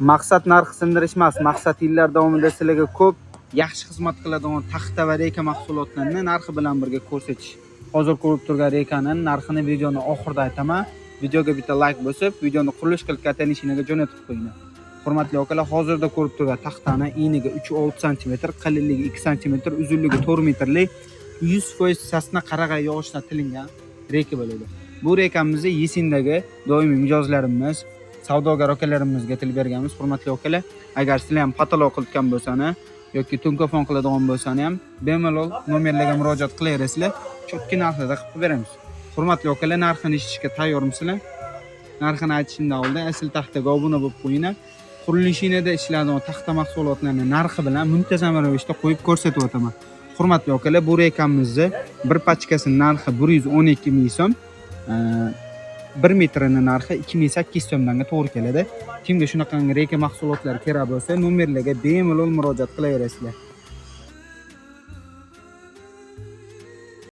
Maqsad narx sindirish emas, maqsad yillar davomida sizlarga ko'p yaxshi xizmat qiladigan taxta va reka mahsulotlarini narxi bilan birga ko'rsatish. Hozir ko'rib turgan rekaning narxini videoni oxirida aytaman. Videoga bitta like bosib, videoni qurilish qilib katlanishiniga jo'natib qo'yinglar. Hurmatli akalar, hozirda ko'rib turgan taxtani eniga 3-6 cm, qalinligi 2 cm, uzunligi 4 metrlik 100% sasna qarag'ay yog'ochdan tilingan reka bo'ladi. Bu rekamizni Yesindagi doimiy mijozlarimiz, savdogar akalarimizga til berganmiz. Hurmatli akalar, agar sizlar ham patolog qilgan bo'lsangiz yoki to'nkafon qiladigan bo'lsangiz ham bemalol nomerlarga murojaat qilaverasizlar. Chotki narxlarda qilib beramiz. Hurmatli akalar, narxini eshitishga tayyormisizlar? Narxini aytishimdan oldin asl taxtaga obuna bo'lib qo'yinglar. Qurilishida ishlaydigan taxta mahsulotlarining narxi bilan muntazam ravishda qo'yib ko'rsatib o'taman. Hurmatli akalar, bu rekamizni bir pachkasining narxi 112 ming so'm, 1 metrining narxi 2800 so'mdan to'g'ri keladi. Kimga shunaqa reka mahsulotlari kerak bo'lsa, nomerlarga bemalol murojaat qilaverasizlar.